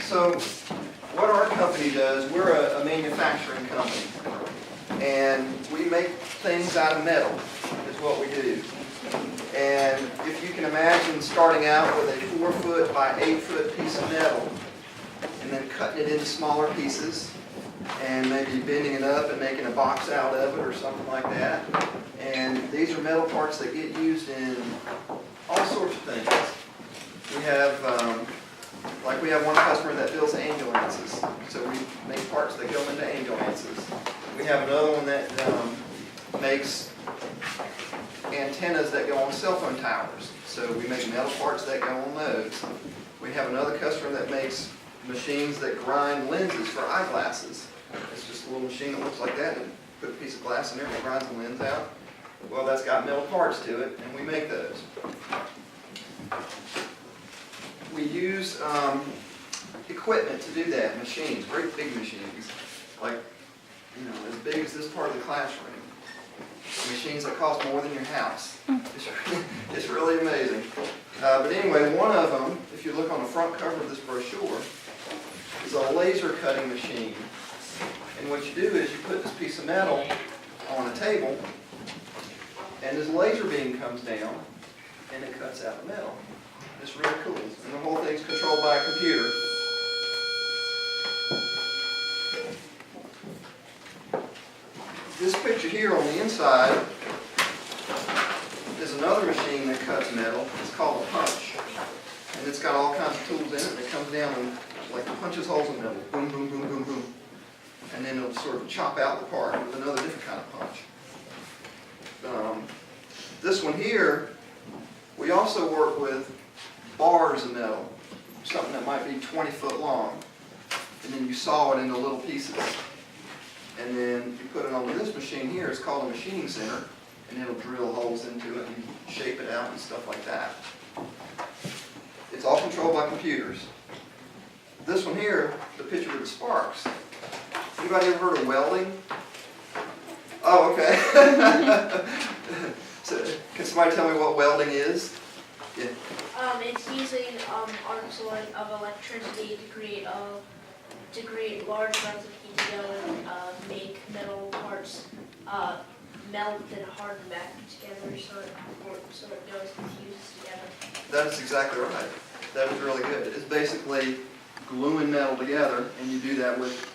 So what our company does, we're a manufacturing company. And we make things out of metal, is what we do. And if you can imagine starting out with a 4-foot by 8-foot piece of metal, and then cutting it into smaller pieces, and maybe bending it up and making a box out of it or something like that. And these are metal parts that get used in all sorts of things. We have, we have one customer that builds ambulances, so we make parts that go into ambulances. We have another one that makes antennas that go on cell phone towers, so we make metal parts that go on those. We have another customer that makes machines that grind lenses for eyeglasses. It's just a little machine that looks like that, and put a piece of glass in there and it grinds the lens out. Well, that's got metal parts to it, and we make those. We use equipment to do that, machines, great big machines, like, as big as this part of the classroom. Machines that cost more than your house. It's really amazing. But anyway, one of them, if you look on the front cover of this brochure, is a laser cutting machine. And what you do is you put this piece of metal on a table, and this laser beam comes down, and it cuts out the metal. It's really cool. And the whole thing's controlled by a computer. This picture here on the inside is another machine that cuts metal. It's called a punch. And it's got all kinds of tools in it, and it comes down and punches holes in metal. Boom, boom, boom, boom, boom. And then it'll sort of chop out the part with another different kind of punch. This one here, we also work with bars of metal, something that might be 20 foot long. And then you saw it into little pieces. And then you put it on this machine here, it's called a machining center, and it'll drill holes into it and shape it out and stuff like that. It's all controlled by computers. This one here, the picture of the sparks. Anybody ever heard of welding? Oh, okay. So, can somebody tell me what welding is? Yeah. It's using arcs of electricity to create large amounts of heat together, make metal parts melt and harden back together so it goes and fuses together. That is exactly right. That is really good. It's basically gluing metal together, and you do that with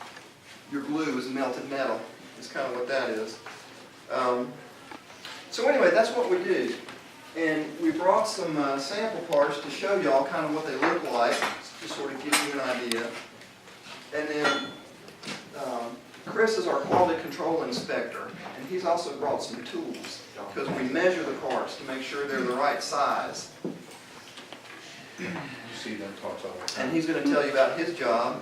your glue is melted metal. It's kind of what that is. So anyway, that's what we do. And we brought some sample parts to show y'all kind of what they look like, to sort of give you an idea. And then Chris is our quality control inspector, and he's also brought some tools, because we measure the parts to make sure they're the right size. You see them talks all the time. And he's going to tell you about his job.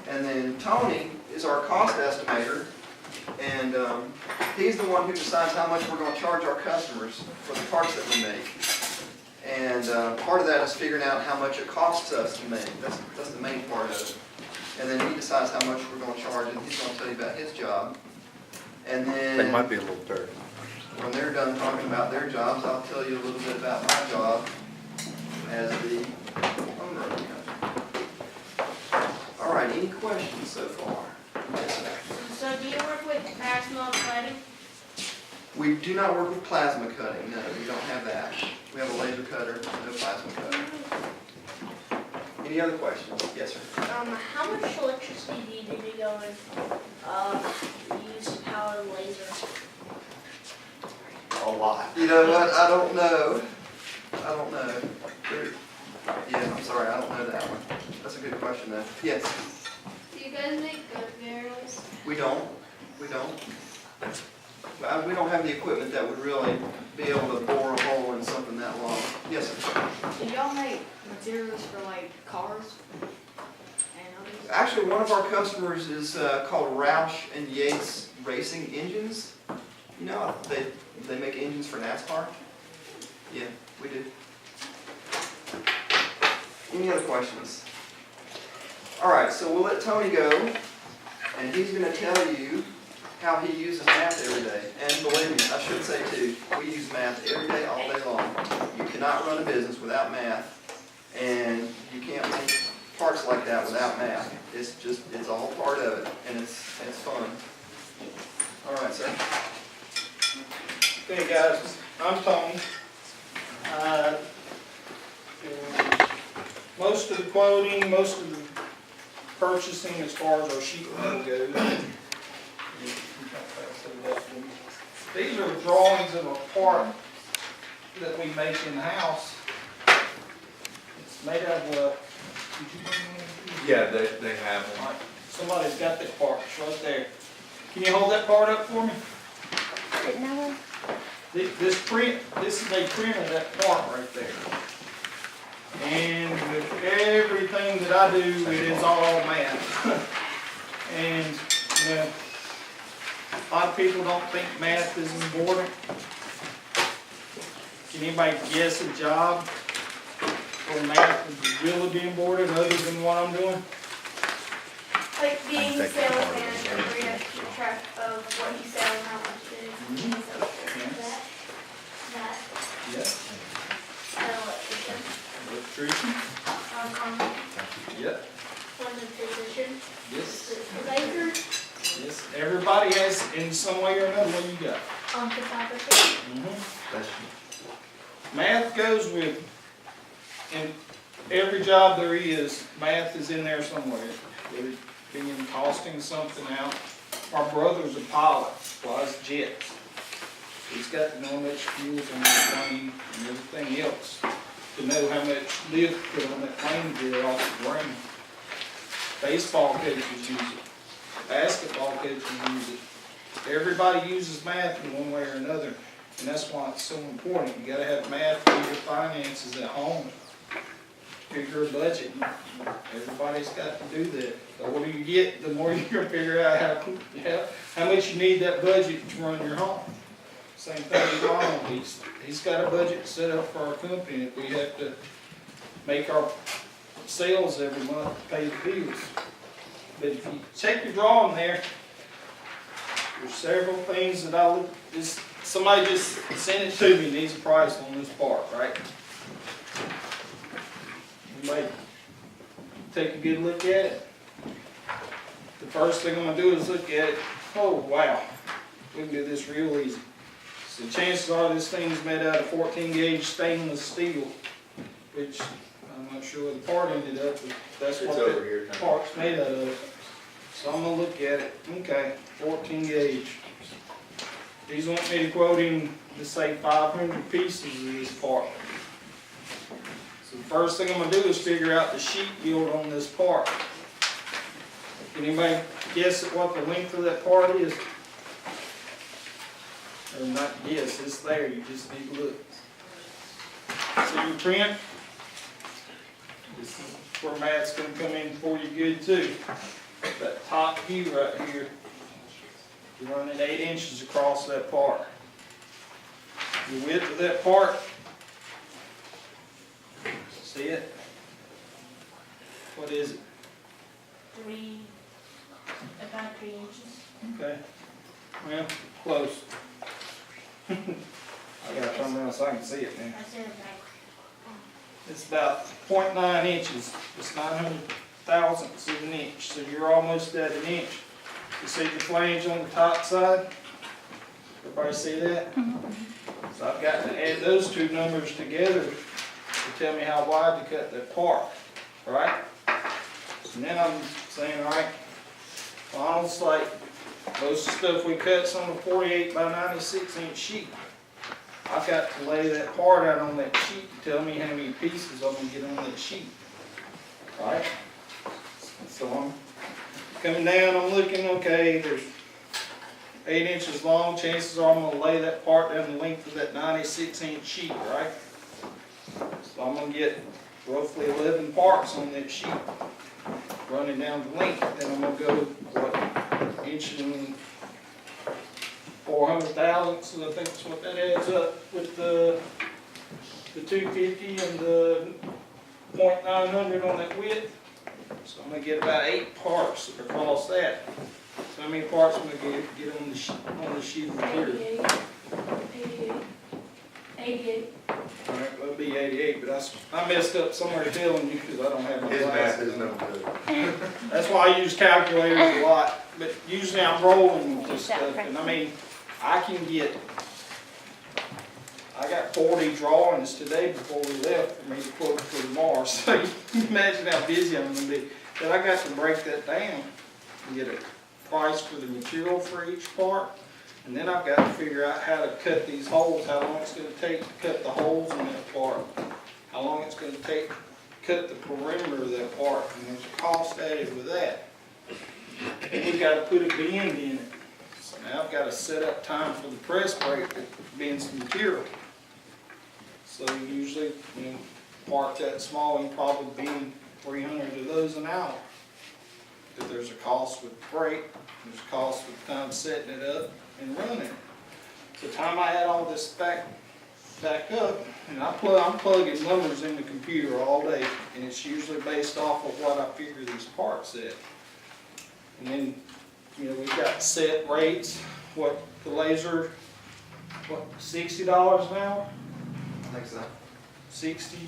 And then Tony is our cost estimator, and he's the one who decides how much we're going to charge our customers for the parts that we make. And part of that is figuring out how much it costs us to make. That's the main part of it. And then he decides how much we're going to charge, and he's going to tell you about his job. And then They might be a little dirty. when they're done talking about their jobs, I'll tell you a little bit about my job as the owner of the company. All right, any questions so far? Yes, sir. So do you work with plasma cutting? We do not work with plasma cutting. No, we don't have that. We have a laser cutter, no plasma cutter. Any other questions? Yes, sir. How much electricity do you need to go and use to power the laser? A lot. You know what? I don't know. Yeah, I'm sorry, I don't know that one. That's a good question, though. Yes? Do you guys make gun barrels? We don't. We don't. Well, we don't have the equipment that would really be able to bore a hole in something that long. Yes, sir. Do y'all make materials for like cars and others? Actually, one of our customers is called Roush and Yates Racing Engines. You know, they make engines for NASCAR. Yeah, we do. Any other questions? All right, so we'll let Tony go, and he's going to tell you how he uses math every day. And believe me, I should say too, we use math every day, all day long. You cannot run a business without math, and you can't make parts like that without math. It's all part of it, and it's fun. All right, sir. Okay, guys, I'm Tony. Most of the quoting, most of the purchasing as far as our sheet metal goes. These are drawings of a part that we make in-house. It's made out of what? Did you bring one of these? Yeah, they have All one. right, somebody's got that part, it's right there. Can you hold that part up for me? This is a print of that part right there. And with everything that I do, it is all math. And, you know, a lot of people don't think math is important. Can anybody guess a job where math is really being important other than what I'm doing? Like being a sales manager, where you have to keep track of what you sell and how much it is. Mhm. That, Yes. electrician, Electrician? content, Yep. physician, Yes. the baker, Yes. Everybody has, in some way or another, what you got. photographer. Math goes with, in every job there is, math is in there somewhere. Whether it's being costing something out. My brother's a pilot, flies jets. He's got to know how much fuel's on the plane and everything else to know how much lift to put on that plane to get it off the ground. Baseball coaches use it. Basketball coaches use it. Everybody uses math in one way or another, and that's why it's so important. You gotta have math for your finances at home. Figure a budget. Everybody's got to do that. The older you get, the more you're gonna figure out how much you need that budget to run your home. Same thing with Ronald. He's got a budget set up for our company that we have to make our sales every month to pay the bills. But if you check your drawing there, there's several things that I look, somebody just sent it to me, needs a price on this part, right? Anybody take a good look at it? The first thing I'm gonna do is look at it. Oh, wow, we can do this real easy. So chances are this thing's made out of 14 gauge stainless steel, which I'm not sure where the part ended up, but that's what the part's made out of. So I'm gonna look at it. Okay, 14 gauge. These want me to quote him to say 500 pieces of this part. So the first thing I'm gonna do is figure out the sheet yield on this part. Can anybody guess at what the length of that part is? Or not guess, it's there, you just need to look. So your print, this is where math's gonna come in for you good too. That top view right here, you're running 8 inches across that part. The width of that part, see it? What is it? About 3 inches. Okay, well, close. I gotta turn around so I can see it now. I said about. It's about 0.9 inches, it's 900 thousandths of an inch, so you're almost at an inch. You see the flange on the top side? Everybody see that? So I've got to add those two numbers together to tell me how wide to cut that part, right? And then I'm saying, all right, Ronald's like, most of the stuff we cut's on a 48 by 96 inch sheet. I've got to lay that part out on that sheet to tell me how many pieces I'm going to get on that sheet, right? So I'm coming down, I'm looking, okay, there's 8 inches long, chances are I'm going to lay that part down the length of that 96 inch sheet, right? So I'm going to get roughly 11 parts on that sheet, running down the length. Then I'm going to go, what, inch and 400 thousandths, I think that's what that adds up with the 250 and the 0.900 on that width. So I'm going to get about 8 parts across that. So how many parts am I going to get on the sheet of material? 88. 88. All right, well, it'll be 88, but I messed up somewhere telling you because I don't have my His math glasses is no on. good. That's why I use calculators a lot, but usually I'm rolling with this stuff, and I mean, I can get, I got 40 drawings today before we left for me to quote for tomorrow, so you can imagine how busy I'm gonna be. But I got to break that down and get a price for the material for each part, and then I've got to figure out how to cut these holes, how long it's gonna take to cut the holes in that part, how long it's gonna take to cut the perimeter of that part, and there's a cost added with that. And we've got to put a bend in it. So now I've got to set up time for the press brake that bends the material. So usually, you know, part that small, you can probably bend 300 of those an hour. But there's a cost with the brake, there's a cost with the time setting it up and running it. The time I add all this back up, and I'm plugging numbers in the computer all day, and it's usually based off of what I figure these parts at. And then, you know, we've got set rates, what the laser, what, $60 an hour? I think so. 60,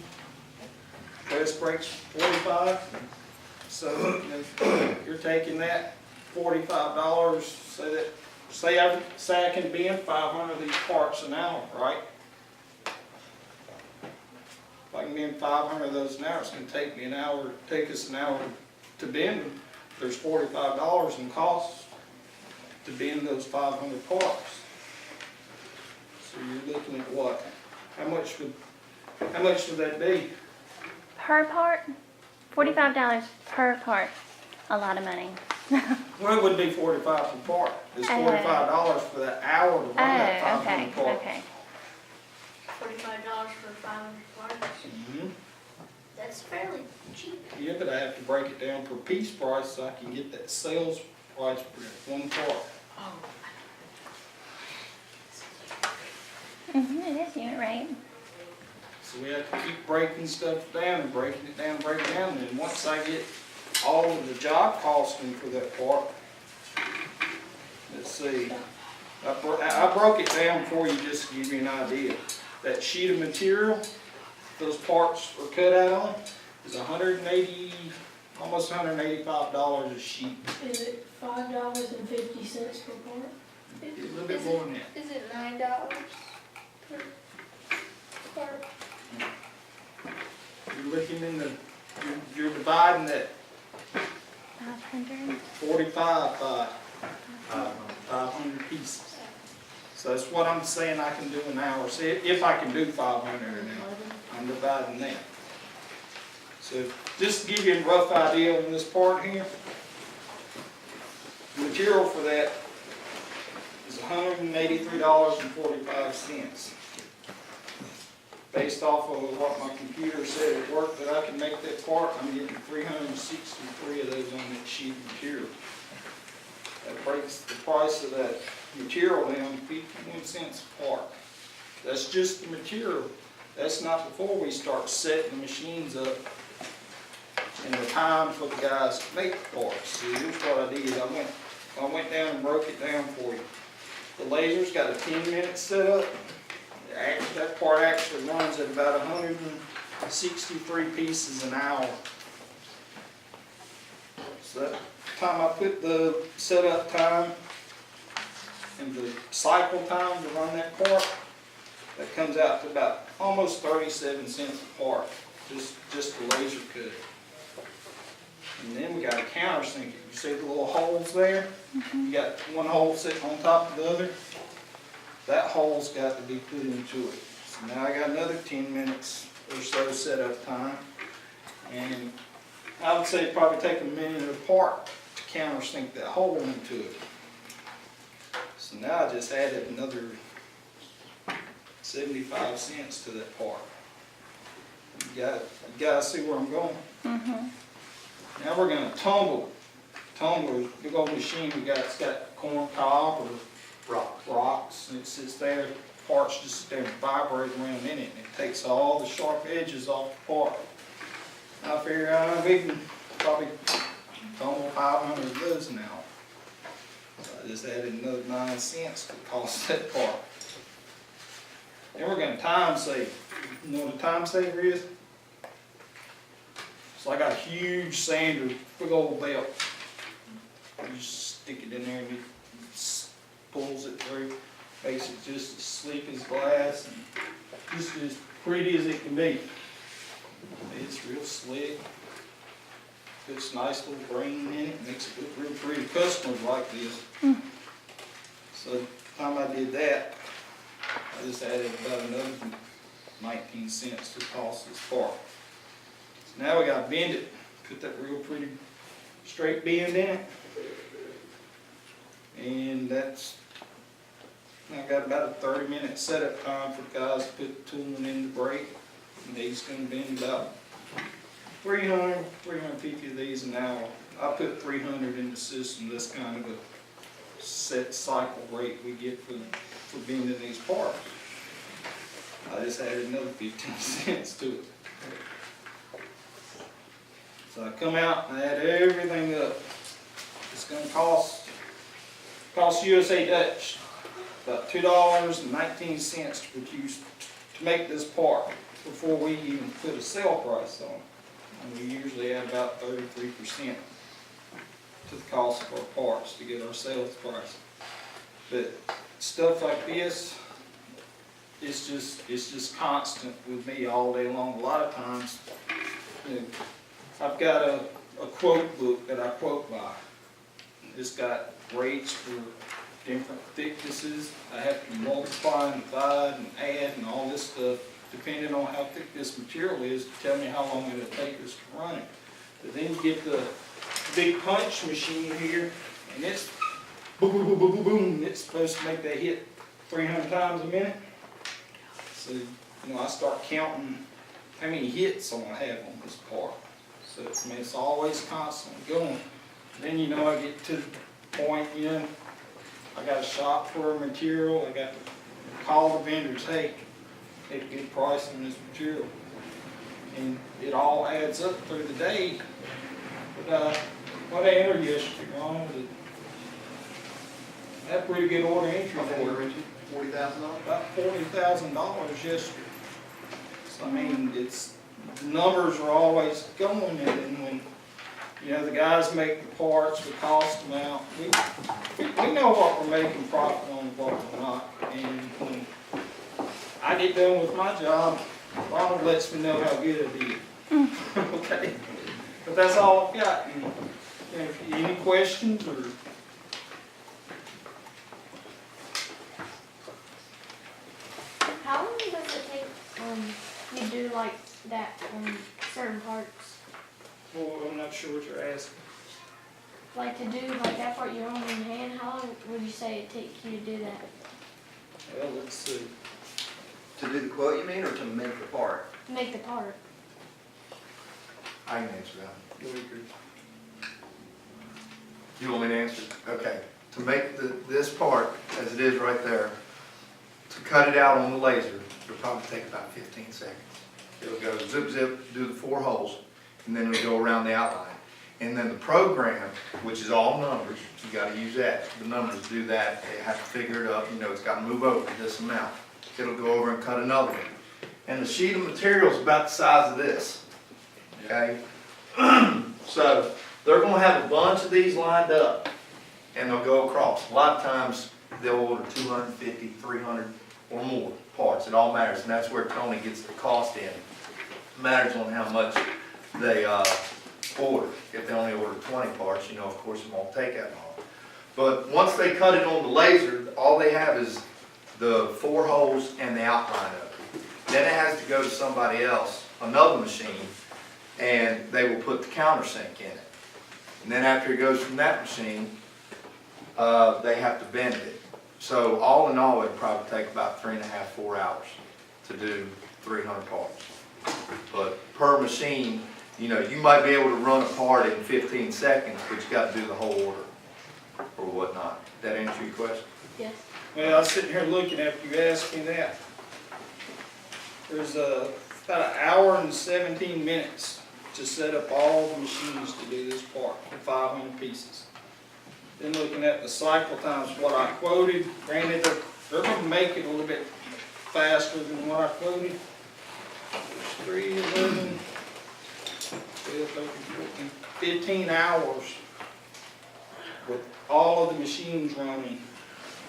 press brakes 45. So you know, you're taking that $45, say I can bend 500 of these parts an hour, right? If I can bend 500 of those an hour, it's going to take me an hour, take us an hour to bend them. There's $45 in costs to bend those 500 parts. So you're looking at what? How much would that be? Per part? $45 per part. A lot of money. Well, it would be 45 per part. It's $45 for that hour to run that Oh, 500 okay, parts. okay. $45 for 500 parts. Mhm. That's fairly cheap. Yeah, but I have to break it down per piece price so I can get that sales price for one part. It is unit rate. So we have to keep breaking stuff down and breaking it down, and then once I get all of the job costing for that part, let's see, I broke it down for you just to give you an idea. That sheet of material those parts are cut out on is almost $185 a sheet. Is it $5.50 per part? A little bit more than that. Is it $9 per part? You're looking in you're dividing that 500. 45 by 500 pieces. So that's what I'm saying I can do an hour. See, if I can do 500 an hour, I'm dividing that. So just to give you a rough idea on this part here, the material for that is $183.45. Based off of what my computer said at work that I can make that part, I'm getting 363 of those on that sheet of material. That breaks the price of that material down 51 cents a part. That's just the material. That's not before we start setting the machines up and the time for the guys to make the parts. See, here's what I did. I went down and broke it down for you. The laser's got a 10-minute setup. That part actually runs at about 163 pieces an hour. So that time I put the setup time and the cycle time to run that part, that comes out to about almost 37 cents a part, just the laser cut. And then we got a countersink. You see the little holes there? You got one hole sitting on top of the other. That hole's got to be put into it. So now I got another 10 minutes or so setup time. And I would say it'd probably take a minute apart to countersink that hole into it. So now I just added another 75 cents to that part. You guys see where I'm going? Now we're going to tumble. Tumble is a big old machine we got. It's got corn cob or rocks, and it sits there. Parts just sit there and vibrate around in it, and it takes all the sharp edges off the part. I figure out we can probably tumble 500 of those now. So I just added another 9 cents to the cost of that part. Then we're going to time save. You know what a time saver is? It's like a huge sander, big old belt. You just stick it in there and it pulls it through. Makes it just as sleek as glass and just as pretty as it can be. It's real slick. Puts nice little green in it, makes it look real pretty. Customers like this. So the time I did that, I just added about another 19 cents to the cost of this part. So now we gotta bend it, put that real pretty straight bend in it. And that's, I've got about a 30-minute setup time for the guys to put the tooling in the brake. And he's gonna bend about 300, 350 of these an hour. I put 300 in the system. That's kind of a set cycle rate we get for bending these parts. I just added another 15 cents to it. So I come out and add everything up. It's gonna cost USA Dutch about $2.19 to produce, to make this part before we even put a sale price on it. And we usually add about 33% to the cost of our parts to get our sales price. But stuff like this, it's just constant with me all day long. A lot of times, you know, I've got a quote book that I quote by. It's got rates for different thicknesses. I have to multiply and divide and add and all this stuff, depending on how thick this material is, to tell me how long it'll take us to run it. But then you get the big punch machine here, and it's boom, boom, boom, boom, boom, boom. It's supposed to make that hit 300 times a minute. So, you know, I start counting how many hits I'm gonna have on this part. So, I mean, it's always constantly going. Then, you know, I get to the point, you know, I got to shop for a material. I got to call the vendors, hey, get a good price on this material. And it all adds up through the day. But what I entered yesterday, Ron, I had a pretty good order entry. $40,000? About $40,000 yesterday. So I mean, the numbers are always going, and then when, you know, the guys make the parts, we cost them out. We know what we're making profit on and what we're not. And when I get done with my job, Ronald lets me know how good I did. Okay? But that's all I've got. And, you know, if you, any questions or? How long does it take, you do like that on certain parts? Well, I'm not sure what you're asking. Like to do like that part you're on in hand, how long would you say it takes you to do that? Well, let's see. To do the quote, you mean, or to make the part? To make the part? I can answer that. Go ahead, Chris. You want me to answer? Okay. To make this part, as it is right there, to cut it out on the laser, it'll probably take about 15 seconds. It'll go zip, zip, do the 4 holes, and then it'll go around the outline. And then the program, which is all numbers, you gotta use that. The numbers do that, they have to figure it up, you know, it's gotta move over this amount. It'll go over and cut another one. And the sheet of material is about the size of this, okay? So, they're gonna have a bunch of these lined up, and they'll go across. A lot of times, they'll order 250, 300 or more parts. It all matters, and that's where Tony gets the cost in. It matters on how much they order. If they only order 20 parts, you know, of course, it won't take that long. But once they cut it on the laser, all they have is the 4 holes and the outline of it. Then it has to go to somebody else, another machine, and they will put the countersink in it. And then after it goes from that machine, they have to bend it. So all in all, it'd probably take about 3.5, 4 hours to do 300 parts. But per machine, you know, you might be able to run a part in 15 seconds, but you got to do the whole order or whatnot. That answer your question? Yes. Well, I was sitting here looking after you asked me that. There's about 1 hour and 17 minutes to set up all the machines to do this part, the 500 pieces. Then looking at the cycle times, what I quoted, granted they're going to make it a little bit faster than what I quoted, 3, 11, 12, 13, 14, 15 hours with all of the machines running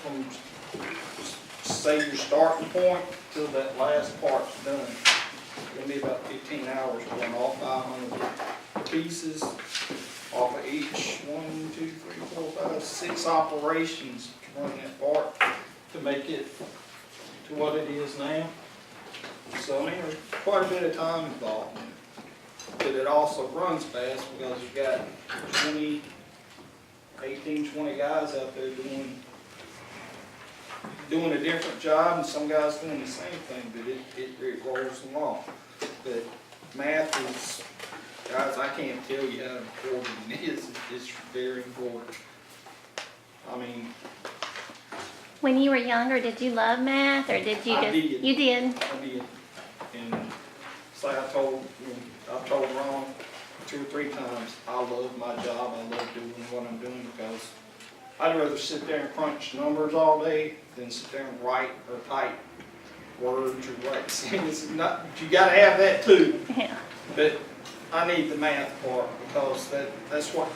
from, say, your starting point till that last part's done. It's gonna be about 15 hours doing all 500 pieces off of each 1, 2, 3, 4, 5, 6 operations to run that part to make it to what it is now. So I mean, there's quite a bit of time involved in it. But it also runs fast because you've got 18, 20 guys out there doing a different job, and some guys doing the same thing, but it rolls along. But math is, guys, I can't tell you how important it is. It's very important. I mean, When you were younger, did you love math, or did you I just? did. You did. I did. And it's like I've told Ron 2 or 3 times, I love my job. I love doing what I'm doing because I'd rather sit there and crunch numbers all day than sit there and write or type words or write sentences. You gotta have that too. Yeah. But I need the math part because that's what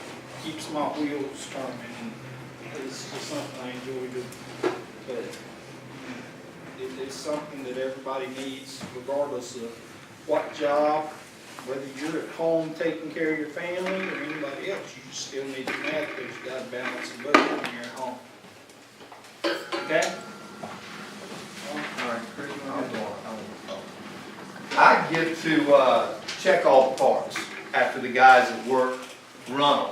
keeps my wheels turning. And it's just something I enjoy doing. But it's something that everybody needs, regardless of what job, whether you're at home taking care of your family or anybody else, you still need the math because you got to balance the budget when you're at home. Okay? All right, Chris, I get to check all the parts after the guys at work run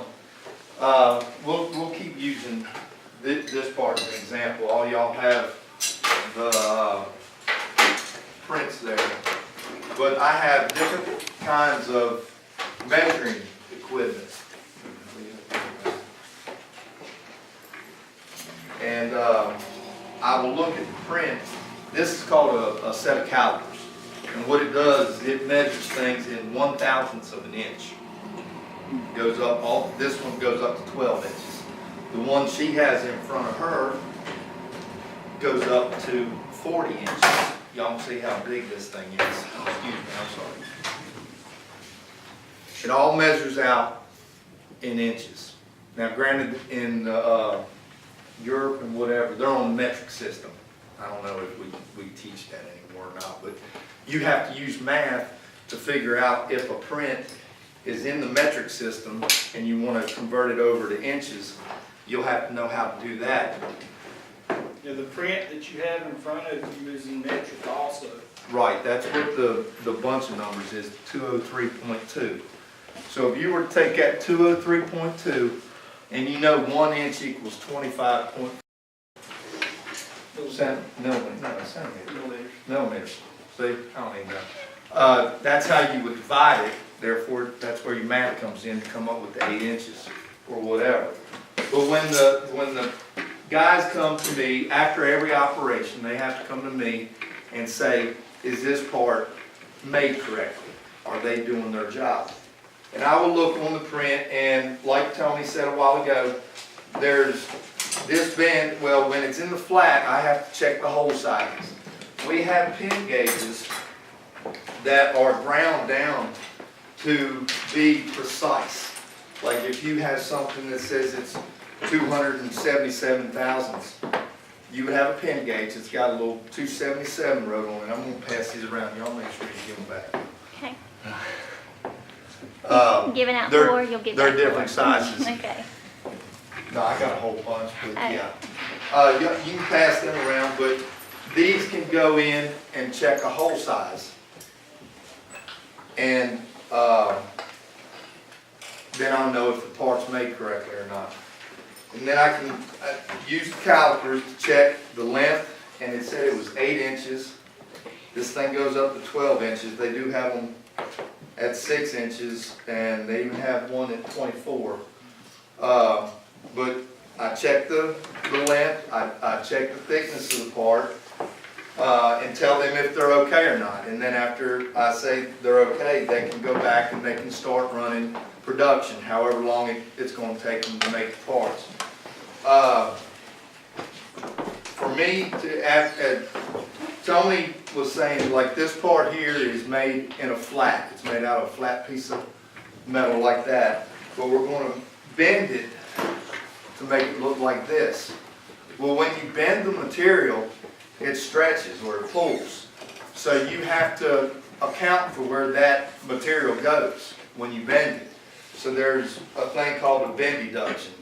them. We'll keep using this part as an example. All y'all have the prints there, but I have different kinds of measuring equipment. And I will look at the print. This is called a set of calipers. And what it does is it measures things in 1/1000th of an inch. Goes up, this one goes up to 12 inches. The one she has in front of her goes up to 40 inches. Y'all can see how big this thing is. Excuse me, I'm sorry. It all measures out in inches. Now granted, in Europe and whatever, they're on the metric system. I don't know if we teach that anymore or not, but you have to use math to figure out if a print is in the metric system and you want to convert it over to inches. You'll have to know how to do that. Yeah, the print that you have in front of you is in metric also. Right, that's what the bunch of numbers is, 203.2. So if you were to take that 203.2 and you know 1 inch equals 25 millimeters. See, I don't even know. That's how you would divide it. Therefore, that's where your math comes in to come up with the 8 inches or whatever. But when the guys come to me after every operation, they have to come to me and say, is this part made correctly? Are they doing their job? And I will look on the print, and like Tony said a while ago, there's this bend. Well, when it's in the flat, I have to check the hole sizes. We have pin gauges that are ground down to be precise. Like if you have something that says it's 277 thousandths, you would have a pin gauge that's got a little 277 wrote on it. I'm going to pass these around. Y'all make sure you give them back. Okay. Uh, Giving out they're- 4, you'll give They're back different 4. sizes. Okay. No, I got a whole bunch, but Okay. yeah. You can pass them around, but these can go in and check a hole size. And then I'll know if the part's made correctly or not. And then I can use the calipers to check the length, and it said it was 8 inches. This thing goes up to 12 inches. They do have them at 6 inches, and they even have one at 24. But I check the length, I check the thickness of the part, and tell them if they're okay or not. And then after I say they're okay, they can go back and they can start running production, however long it's going to take them to make the parts. For me, Tony was saying, like this part here is made in a flat. It's made out of a flat piece of metal like that. But we're gonna bend it to make it look like this. Well, when you bend the material, it stretches or it pulls. So you have to account for where that material goes when you bend it. So there's a thing called a bend deduction.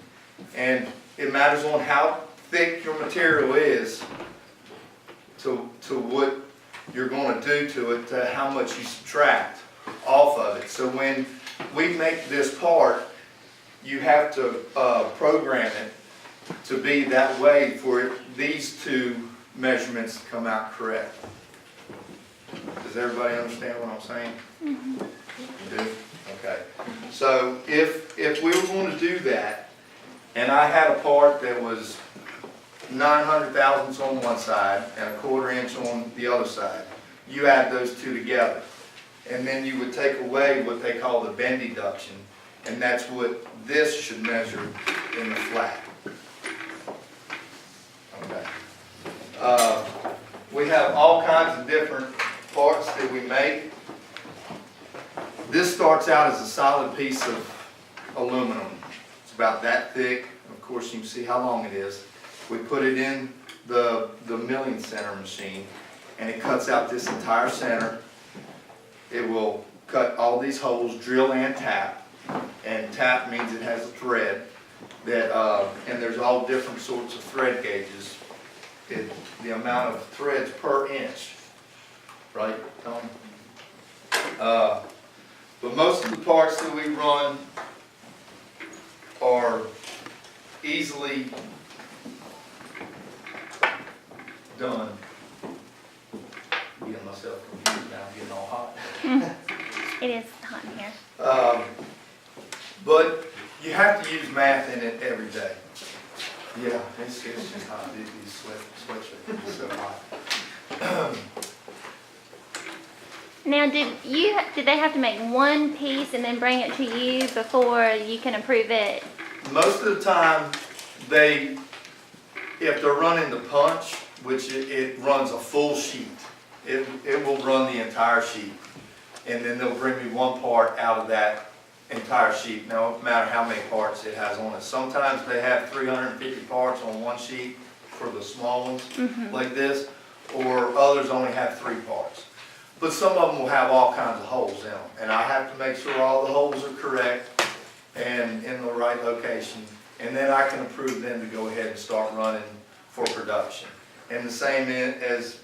And it matters on how thick your material is to what you're going to do to it, to how much you subtract off of it. So when we make this part, you have to program it to be that way for these two measurements to come out correct. Does everybody understand what I'm saying? Mm-hmm. You do? Okay. So if we were going to do that, and I had a part that was 900 thousandths on one side and a 1/4 inch on the other side, you add those two together. And then you would take away what they call the bend deduction, and that's what this should measure in the flat. Okay. We have all kinds of different parts that we make. This starts out as a solid piece of aluminum. It's about that thick. Of course, you can see how long it is. We put it in the milling center machine, and it cuts out this entire center. It will cut all these holes, drill and tap. And tap means it has a thread that, and there's all different sorts of thread gauges. The amount of threads per inch, right, Tom? But most of the parts that we run are easily done. I'm getting myself confused now, I'm getting all hot. It is hot in here. But you have to use math in it every day. Yeah, it's just hot. These sweatshirts are so hot. Now, did they have to make one piece and then bring it to you before you can approve it? Most of the time, if they're running the punch, which it runs a full sheet, it will run the entire sheet. And then they'll bring me one part out of that entire sheet, no matter how many parts it has on it. Sometimes they have 350 parts on one sheet for the small ones, like this, or others only have 3 parts. But some of them will have all kinds of holes in them, and I have to make sure all the holes are correct and in the right location, and then I can approve them to go ahead and start running for production. And the same as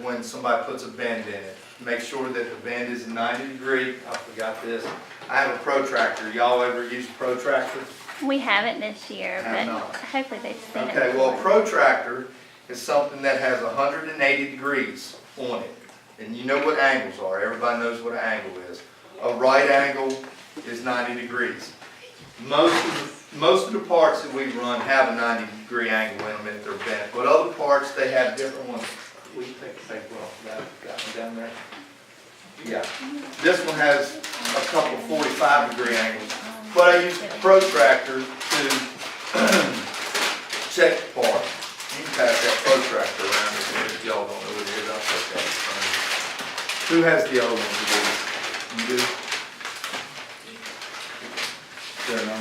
when somebody puts a bend in it. Make sure that the bend is 90 degree. I forgot this. I have a protractor. Y'all ever use a protractor? We haven't this year, Have but not. hopefully they've seen it. Okay, well, a protractor is something that has 180 degrees on it. And you know what angles are. Everybody knows what an angle is. A right angle is 90 degrees. Most of the parts that we run have a 90 degree angle in them if they're bent. But other parts, they have different ones. We think well, that one down there. Yeah. This one has a couple 45 degree angles. But I use the protractor to check the part. You can pass that protractor around if y'all don't know what it is. I'll take that. Who has the other one to do? You do? There, no.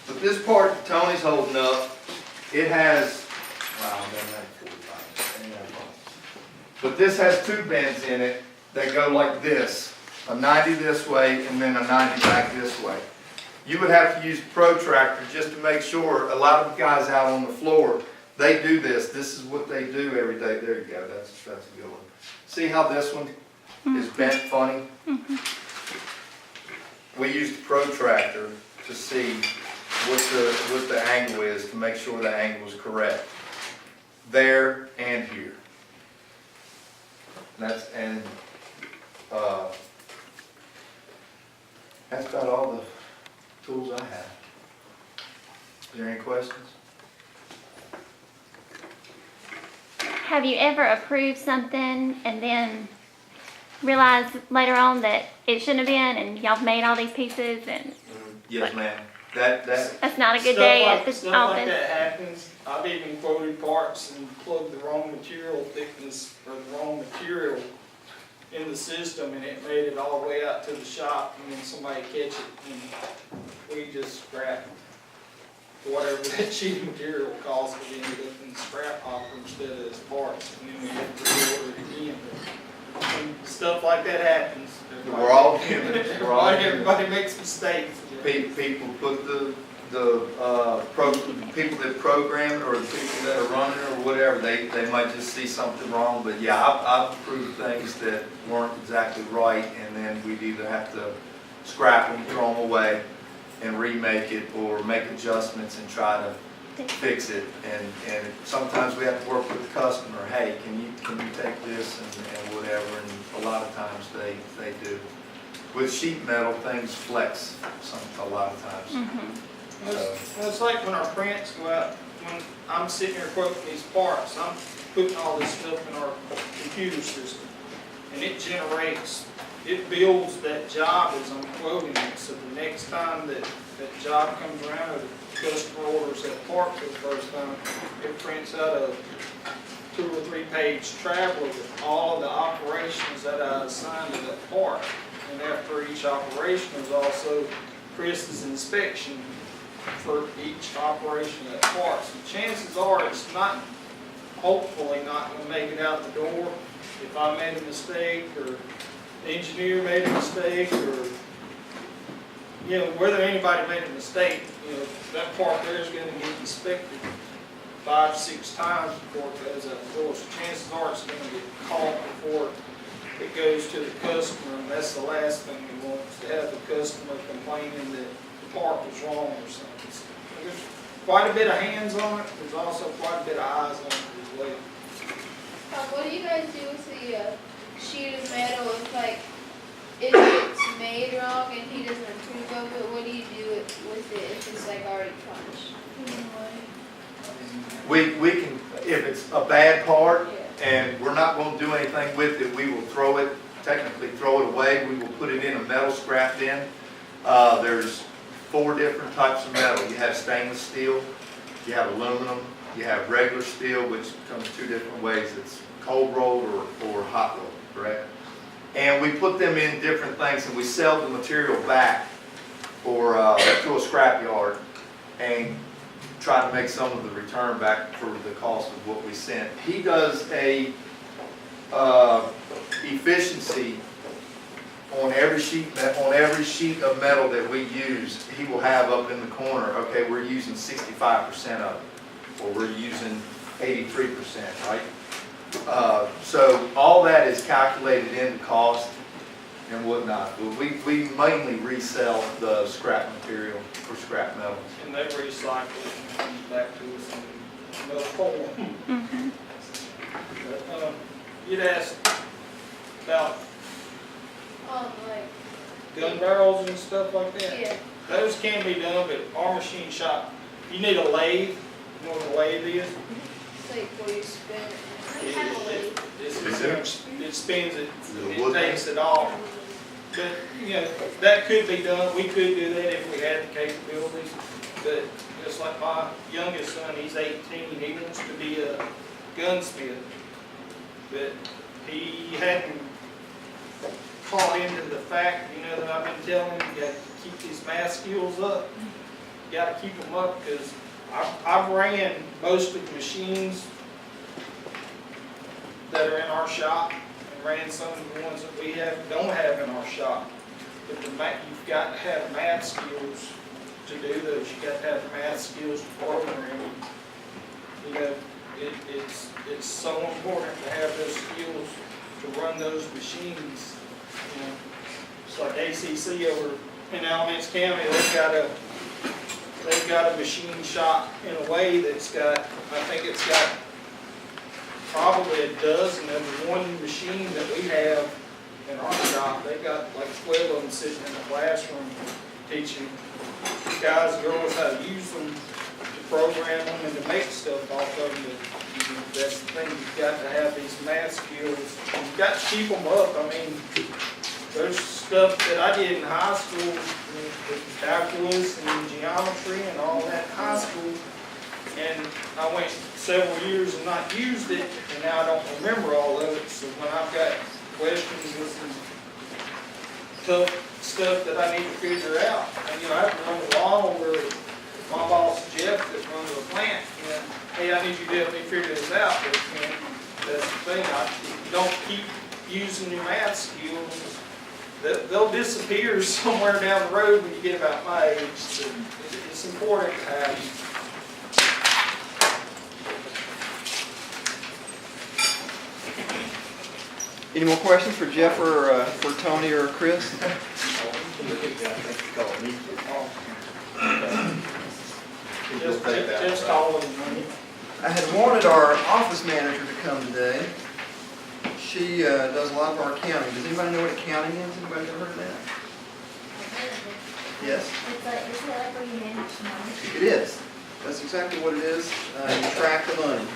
But this part that Tony's holding up, it has, wow, it doesn't have 45. But this has 2 bends in it that go like this, a 90 this way and then a 90 back this way. You would have to use a protractor just to make sure. A lot of guys out on the floor, they do this. This is what they do every day. There you go, that's a good one. See how this one is bent funny? We use the protractor to see what the angle is, to make sure the angle is correct. There and here. That's about all the tools I have. Is there any questions? Have you ever approved something and then realized later on that it shouldn't have been, and y'all made all these pieces and Yes, ma'am. That's that's not a good day at the Stuff like office? that happens. I've even quoted parts and plugged the wrong material thickness or the wrong material in the system, and it made it all the way out to the shop, and then somebody catch it, and we just scrapped whatever that sheet of material cost, we ended up in the scrap hopper instead of as parts, and then we had to reorder it again. But when stuff like that happens. We're all humans. We're all humans. Everybody makes mistakes. People put people that program it or the people that are running it or whatever, they might just see something wrong. But yeah, I've approved things that weren't exactly right, and then we'd either have to scrap them, throw them away, and remake it, or make adjustments and try to fix it. And sometimes we have to work with the customer. Hey, can you take this and whatever? And a lot of times they do. With sheet metal, things flex a lot of times. It's like when our prints go out, when I'm sitting here quoting these parts, I'm putting all this stuff in our computer system, and it builds that job as I'm quoting it, so the next time that job comes around or the customer orders that part for the first time, it prints out a 2 or 3 page traveler with all of the operations that I assigned to that part. And after each operation, there's also Chris's inspection for each operation of that part. So chances are it's not, hopefully not going to make it out the door. If I made a mistake or the engineer made a mistake, or whether anybody made a mistake, that part there is going to get inspected 5-6 times before it goes out the door. So chances are it's going to get caught before it goes to the customer, and that's the last thing we want, is to have the customer complaining that the part was wrong or something. So there's quite a bit of hands on it. There's also quite a bit of eyes on it as well. What do you guys do with the sheet of metal if it's made wrong and he doesn't approve of it? What do you do with it if it's already punched? We can, if it's a bad part, Yeah. and we're not going to do anything with it, we will technically throw it away. We will put it in a metal scrap bin. There's 4 different types of metal. You have stainless steel, you have aluminum, you have regular steel, which comes 2 different ways. It's cold rolled or hot rolled, correct? And we put them in different things, and we sell the material back to a scrap yard and try to make some of the return back for the cost of what we sent. He does a efficiency on every sheet of metal that we use. He will have up in the corner, okay, we're using 65% of it, or we're using 83%, right? So all that is calculated into cost and whatnot. But we mainly resell the scrap material for scrap metal. And they recycle it and comes back to us in another form. But, you'd asked about gun barrels and stuff like that. Yeah. Those can be done, but our machine shop, you need a lathe. You know what a lathe is? Where you spin it. It spins it, it takes it off. But, that could be done. We could do that if we had the capabilities. But just like my youngest son, he's 18, he wants to be a gunsmith. But he hadn't caught into the fact, that I've been telling him, you got to keep these math skills up. You got to keep them up, because I've ran most of the machines that are in our shop, and ran some of the ones that we don't have in our shop. But you've got to have math skills to do those. You've got to have math skills to program. It's so important to have those skills to run those machines. It's like ACC over in Alamance County. They've got a machine shop in a way that's got, I think it's got probably a dozen of the one machine that we have in our shop. They've got like 12 of them sitting in the classroom teaching guys and girls how to use them, to program them, and to make stuff off of them. That's the thing, you've got to have these math skills. You've got to keep them up. I mean, there's stuff that I did in high school, with calculus and geometry and all that in high school. And I went several years and not used it, and now I don't remember all of it, so when I've got questions with some tough stuff that I need to figure out, and, I have to run the law over my boss Jeff that runs the plant, and, hey, I need you to help me figure this out, but, that's the thing, if you don't keep using your math skills, they'll disappear somewhere down the road when you get about my age, so it's important to have. Any more questions for Jeff or for Tony or Chris? Just call them. I had wanted our office manager to come today. She does a lot of our accounting. Does anybody know what accounting is? Anybody ever heard of that? Yes? It's like, is it like where you manage money? It is. That's exactly what it is. You track the money.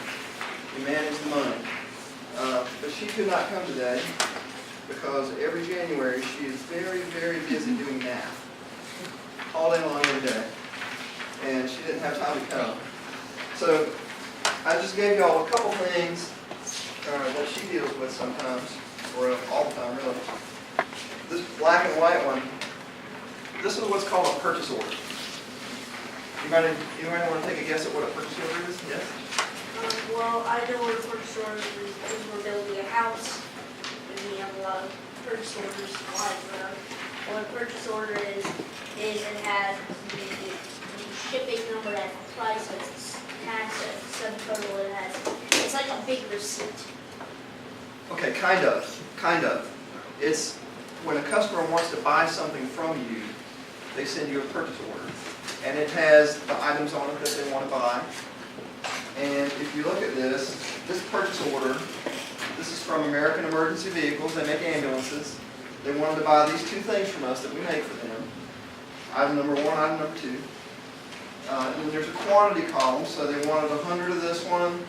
You manage the money. But she could not come today because every January she is very, very busy doing math. All day long every day. And she didn't have time to come. So I just gave y'all a couple things that she deals with sometimes, or all the time really. This black and white one, this is what's called a purchase order. Anybody want to take a guess at what a purchase order is? Yes? Well, I know what a purchase order is because we're building a house, and we have a lot of purchase orders lying around. What a purchase order is it has the shipping number at the price, it's tax at some total, it's like a big receipt. Okay, kind of. It's when a customer wants to buy something from you, they send you a purchase order. And it has the items on it that they want to buy. And if you look at this purchase order, this is from American Emergency Vehicles. They make ambulances. They wanted to buy these two things from us that we make for them. Item number one, item number two. And then there's a quantity column, so they wanted 100 of this one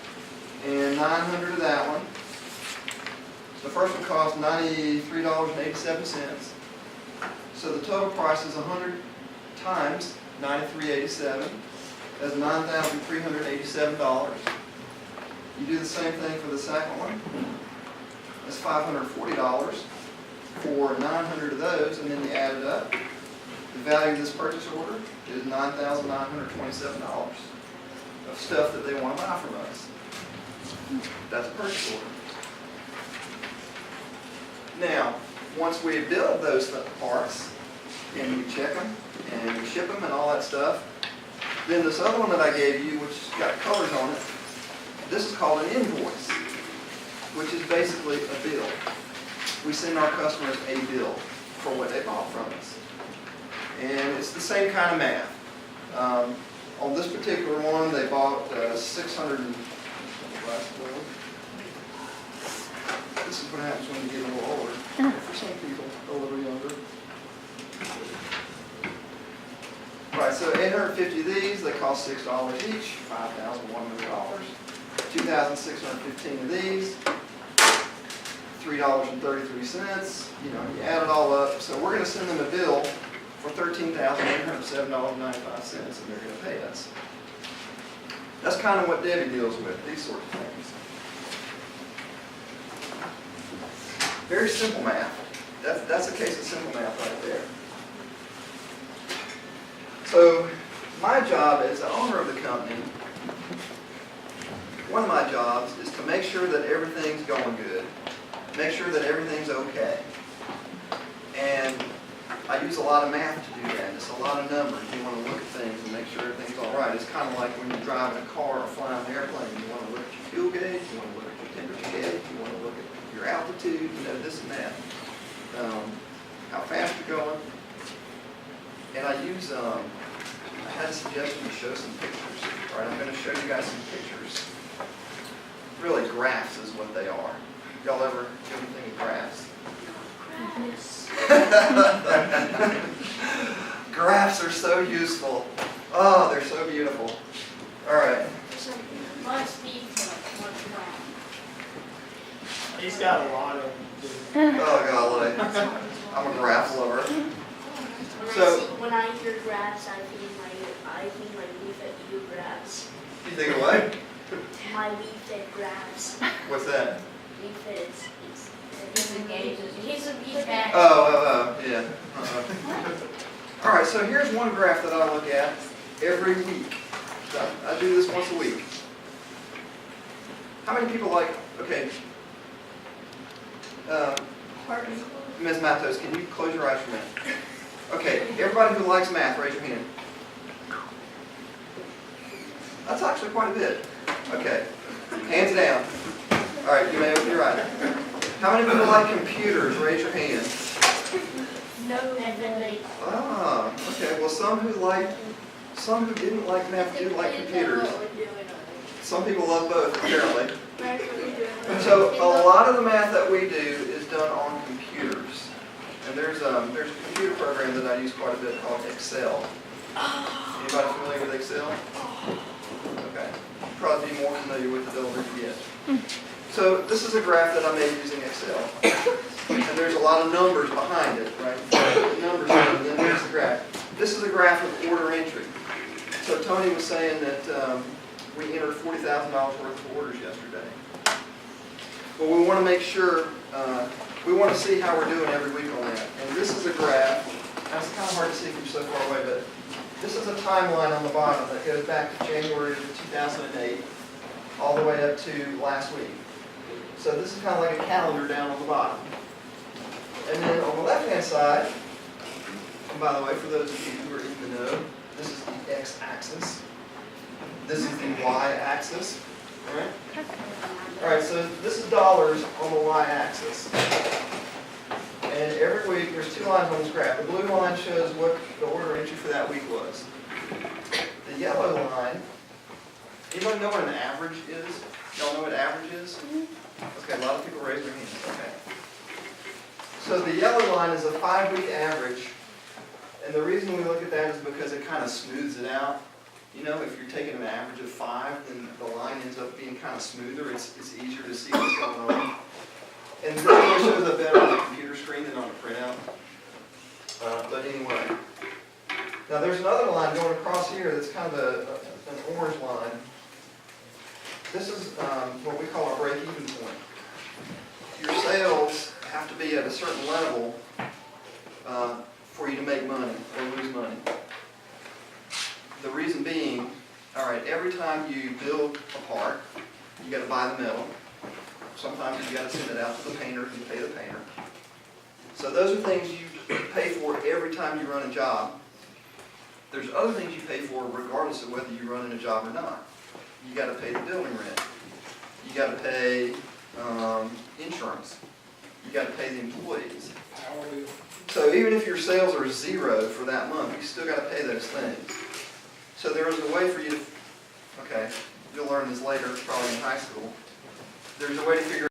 and 900 of that one. The first one cost $93.87. So the total price is 100 times $93.87. That's $9,387. You do the same thing for the second one. That's $540 for 900 of those, and then you add it up. The value of this purchase order is $9,927 of stuff that they want to buy from us. That's a purchase order. Now, once we build those parts, and we check them, and we ship them and all that stuff, then this other one that I gave you, which has got colors on it, this is called an invoice, which is basically a bill. We send our customers a bill for what they bought from us. And it's the same kind of math. On this particular one, they bought 600 and... This is what happens when you get a little older. For some people, a little younger. Right, so 850 of these, they cost $6 each, $5,100. 2,615 of these, $3.33. You add it all up. So we're going to send them a bill for $13,807.95, and they're going to pay us. That's kind of what Debbie deals with, these sorts of things. Very simple math. That's a case of simple math right there. So my job as the owner of the company, one of my jobs is to make sure that everything's going good, make sure that everything's okay. And I use a lot of math to do that. It's a lot of numbers. You want to look at things and make sure everything's all right. It's kind of like when you're driving a car or flying an airplane. You want to look at your fuel gauge, you want to look at your temperature gauge, you want to look at your altitude, this and that, how fast you're going. And I use, I had a suggestion to show some pictures. All right, I'm going to show you guys some pictures. Really, graphs is what they are. Y'all ever do anything with graphs? Graphs are so useful. Oh, they're so beautiful. All right. Must be one graph. He's got a lot of them. Oh, golly. I'm a graph lover. So- When I hear graphs, I I think my leaf-fed eagle grabs. You think of what? My leaf-fed grabs. What's that? Leaf-fed is he's engaged. He's back. Yeah. All right, so here's one graph that I look at every week. I do this once a week. How many people like, okay, Ms. Mattos, can you close your eyes for a minute? Okay, everybody who likes math, raise your hand. That's actually quite a bit. Okay, hands down. All right, you may open your eyes. How many people like computers? Raise your hand. No, definitely. Ah, okay. Well, some who didn't like math do like computers. Some people love both, apparently. So a lot of the math that we do is done on computers. And there's a computer program that I use quite a bit called Excel. Anybody familiar with Excel? Okay. You'd probably be more familiar with it the older you get. So this is a graph that I made using Excel. And there's a lot of numbers behind it, right? Numbers, and then there's the graph. This is a graph of order entry. So Tony was saying that we entered $40,000 worth of orders yesterday. Well, we want to make sure, we want to see how we're doing every week on that. And this is a graph, now it's kind of hard to see from so far away, but this is a timeline on the bottom that goes back to January of 2008, all the way up to last week. So this is kind of like a calendar down on the bottom. And then on the left-hand side, and by the way, for those of you who are in the know, this is the x-axis. This is the y-axis. All right? All right, so this is dollars on the y-axis. And every week, there's two lines on this graph. The blue line shows what the order entry for that week was. The yellow line, anybody know what an average is? Y'all know what average is? Okay, a lot of people raise their hands. Okay. So the yellow line is a 5-week average. And the reason we look at that is because it kind of smooths it out. You know, if you're taking an average of 5, then the line ends up being kind of smoother. It's easier to see what's going on. And this really shows up better on the computer screen than on a printout. But anyway. Now there's another line going across here that's kind of an orange line. This is what we call our break-even point. Your sales have to be at a certain level for you to make money or lose money. The reason being, all right, every time you build a part, you got to buy the metal. Sometimes you got to send it out to the painter and pay the painter. So those are things you pay for every time you run a job. There's other things you pay for regardless of whether you're running a job or not. You got to pay the building rent. You got to pay insurance. You got to pay the employees. So even if your sales are 0 for that month, you still got to pay those things. So there is a way for you to, okay, you'll learn this later, probably in high school. There's a way to figure